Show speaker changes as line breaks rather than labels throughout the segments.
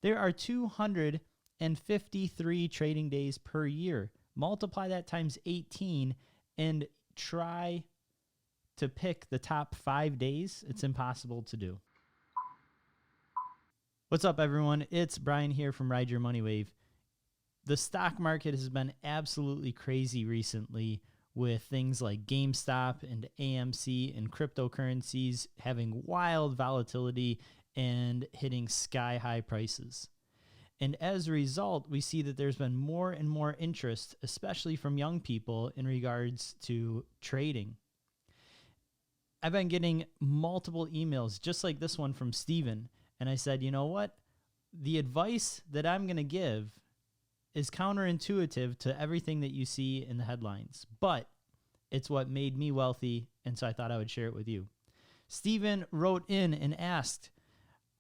There are 253 trading days per year. Multiply that times 18 and try to pick the top 5 days. It's impossible to do. What's up, everyone? It's Brian here from Ride Your Money Wave. The stock market has been absolutely crazy recently with things like GameStop and AMC and cryptocurrencies having wild volatility and hitting sky-high prices. And as a result, we see that there's been more and more interest, especially from young people, in regards to trading. I've been getting multiple emails, just like this one from Steven, and I said, you know what? The advice that I'm going to give is counterintuitive to everything that you see in the headlines, but it's what made me wealthy, and so I thought I would share it with you. Steven wrote in and asked,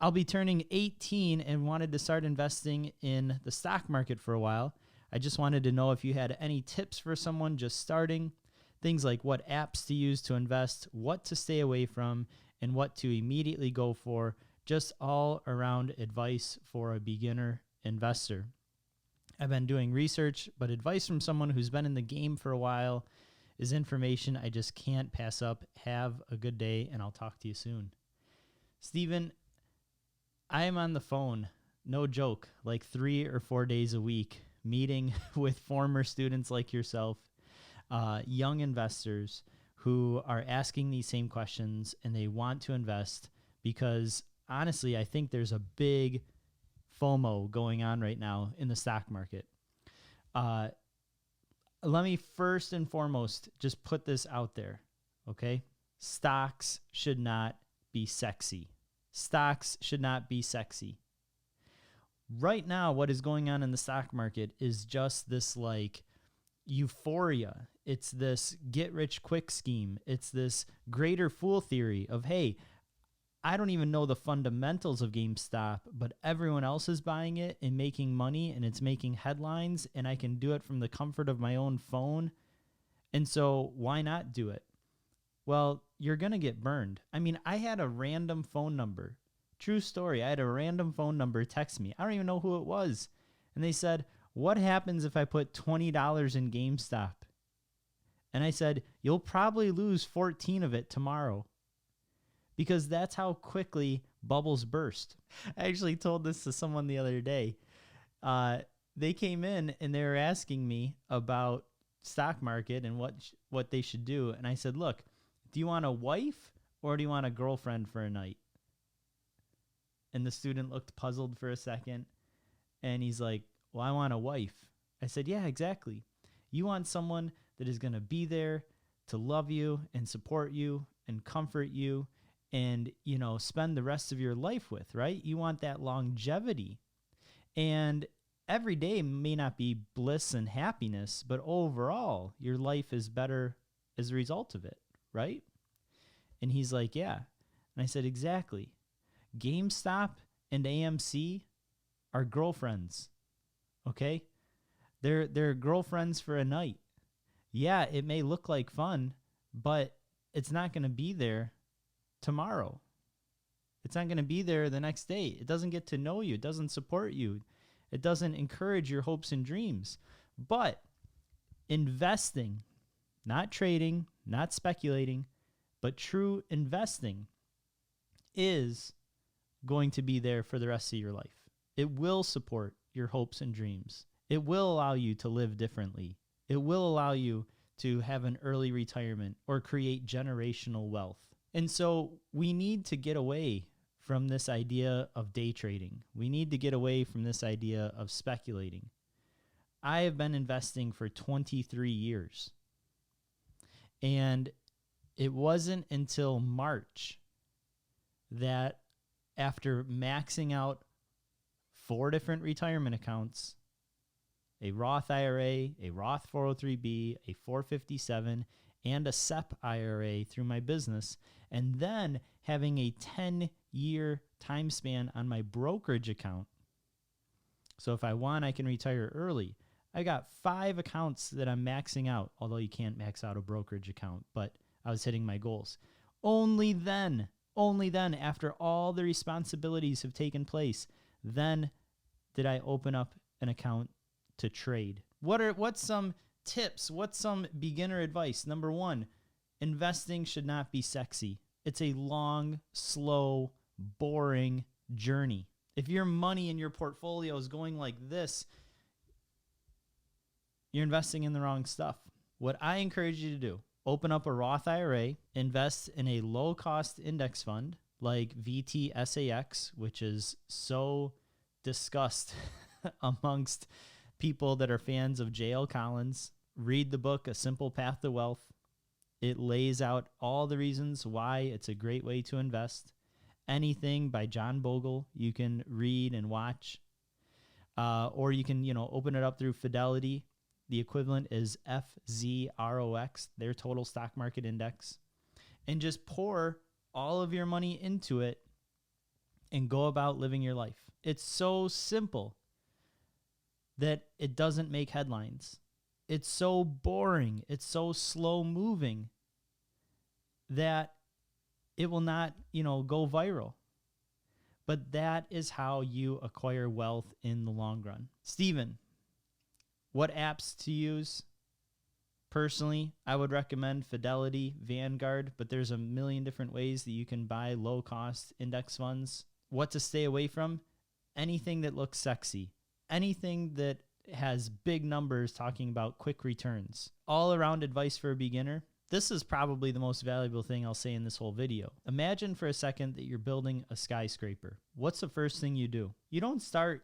I'll be turning 18 and wanted to start investing in the stock market for a while. I just wanted to know if you had any tips for someone just starting, things like what apps to use to invest, what to stay away from, and what to immediately go for, just all around advice for a beginner investor. I've been doing research, but advice from someone who's been in the game for a while is information I just can't pass up. Have a good day, and I'll talk to you soon. Steven, I am on the phone, no joke, like 3 or 4 days a week, meeting with former students like yourself, young investors who are asking these same questions, and they want to invest because, honestly, I think there's a big FOMO going on right now in the stock market. Let me first and foremost just put this out there, okay? Stocks should not be sexy. Stocks should not be sexy. Right now, what is going on in the stock market is just this like euphoria. It's this get rich quick scheme. It's this greater fool theory of, hey, I don't even know the fundamentals of GameStop, but everyone else is buying it and making money, and it's making headlines, and I can do it from the comfort of my own phone. And so why not do it? Well, you're going to get burned. I mean, I had a random phone number. True story. I had a random phone number text me. I don't even know who it was. And they said, what happens if I put $20 in GameStop? And I said, you'll probably lose 14 of it tomorrow. Because that's how quickly bubbles burst. I actually told this to someone the other day. They came in and they were asking me about stock market and what they should do. And I said, look, do you want a wife or do you want a girlfriend for a night? And the student looked puzzled for a second. And he's like, well, I want a wife. I said, yeah, exactly. You want someone that is going to be there to love you and support you and comfort you and, you know, spend the rest of your life with, right? You want that longevity. And every day may not be bliss and happiness, but overall, your life is better as a result of it, right? And he's like, yeah. And I said, exactly. GameStop and AMC are girlfriends, okay? They're girlfriends for a night. Yeah, it may look like fun, but it's not going to be there tomorrow. It's not going to be there the next day. It doesn't get to know you. It doesn't support you. It doesn't encourage your hopes and dreams. But investing, not trading, not speculating, but true investing is going to be there for the rest of your life. It will support your hopes and dreams. It will allow you to live differently. It will allow you to have an early retirement or create generational wealth. And so we need to get away from this idea of day trading. We need to get away from this idea of speculating. I have been investing for 23 years. And it wasn't until March that after maxing out 4 different retirement accounts, a Roth IRA, a Roth 403B, a 457, and a SEP IRA through my business, and then having a 10-year time span on my brokerage account. So if I want, I can retire early. I got 5 accounts that I'm maxing out, although you can't max out a brokerage account, but I was hitting my goals. Only then, after all the responsibilities have taken place, then did I open up an account to trade? What's some tips? What's some beginner advice? Number one, investing should not be sexy. It's a long, slow, boring journey. If your money in your portfolio is going like this, you're investing in the wrong stuff. What I encourage you to do, open up a Roth IRA, invest in a low-cost index fund like VTSAX, which is so discussed amongst people that are fans of J.L. Collins. Read the book, A Simple Path to Wealth. It lays out all the reasons why it's a great way to invest. Anything by John Bogle you can read and watch. Or you can, open it up through Fidelity. The equivalent is FZROX, their total stock market index. And just pour all of your money into it and go about living your life. It's so simple that it doesn't make headlines. It's so boring. It's so slow moving that it will not, go viral. But that is how you acquire wealth in the long run. Steven, what apps to use? Personally, I would recommend Fidelity, Vanguard, but there's a million different ways that you can buy low-cost index funds. What to stay away from? Anything that looks sexy. Anything that has big numbers talking about quick returns. All-around advice for a beginner. This is probably the most valuable thing I'll say in this whole video. Imagine for a second that you're building a skyscraper. What's the first thing you do? You don't start,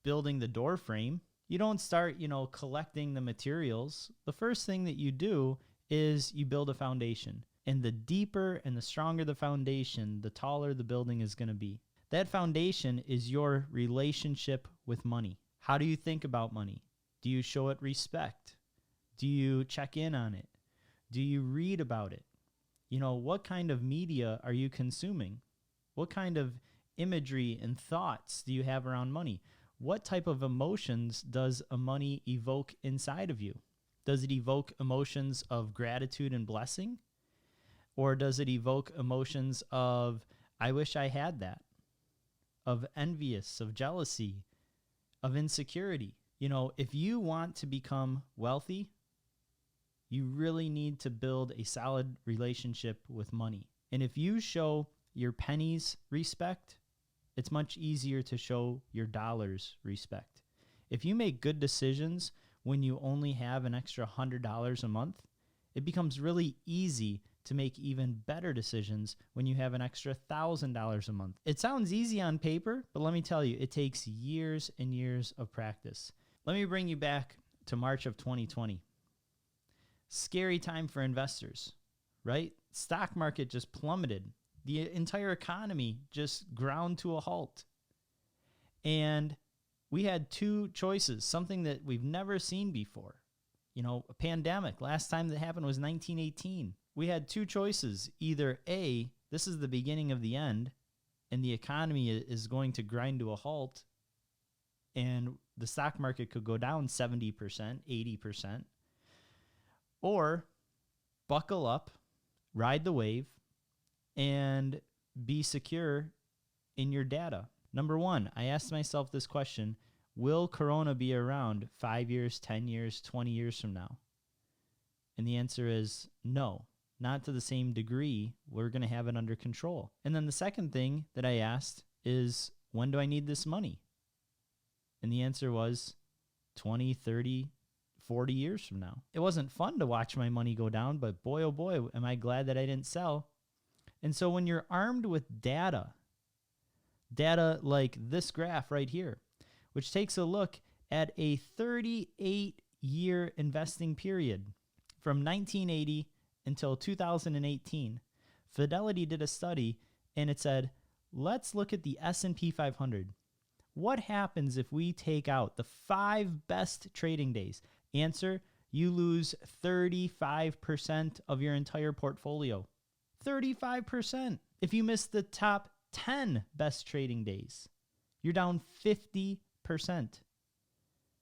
building the door frame. You don't start, collecting the materials. The first thing that you do is you build a foundation. And the deeper and the stronger the foundation, the taller the building is going to be. That foundation is your relationship with money. How do you think about money? Do you show it respect? Do you check in on it? Do you read about it? What kind of media are you consuming? What kind of imagery and thoughts do you have around money? What type of emotions does a money evoke inside of you? Does it evoke emotions of gratitude and blessing? Or does it evoke emotions of, I wish I had that? Of envious, of jealousy, of insecurity? If you want to become wealthy, you really need to build a solid relationship with money. And if you show your pennies respect, it's much easier to show your dollars respect. If you make good decisions when you only have an extra $100 a month, it becomes really easy to make even better decisions when you have an extra $1,000 a month. It sounds easy on paper, but let me tell you, it takes years and years of practice. Let me bring you back to March of 2020. Scary time for investors, right? Stock market just plummeted. The entire economy just ground to a halt. And we had two choices, something that we've never seen before. A pandemic. Last time that happened was 1918. We had two choices. Either A, this is the beginning of the end, and the economy is going to grind to a halt, and the stock market could go down 70%, 80%. Or buckle up, ride the wave, and be secure in your data. Number one, I asked myself this question: will Corona be around 5 years, 10 years, 20 years from now? And the answer is no, not to the same degree. We're going to have it under control. And then the second thing that I asked is, when do I need this money? And the answer was 20, 30, 40 years from now. It wasn't fun to watch my money go down, but boy, oh boy, am I glad that I didn't sell. And so when you're armed with data like this graph right here, which takes a look at a 38-year investing period from 1980 until 2018, Fidelity did a study and it said, let's look at the S&P 500. What happens if we take out the 5 best trading days? Answer, you lose 35% of your entire portfolio. 35%. If you miss the top 10 best trading days, you're down 50%.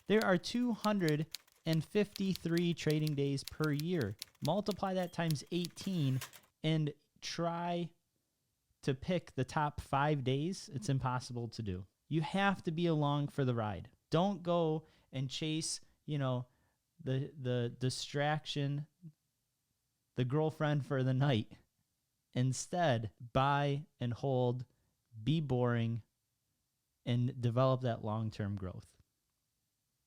There are 253 trading days per year. Multiply that times 18 and try to pick the top 5 days. It's impossible to do. You have to be along for the ride. Don't go and chase, the distraction, the girlfriend for the night. Instead, buy and hold, be boring, and develop that long-term growth.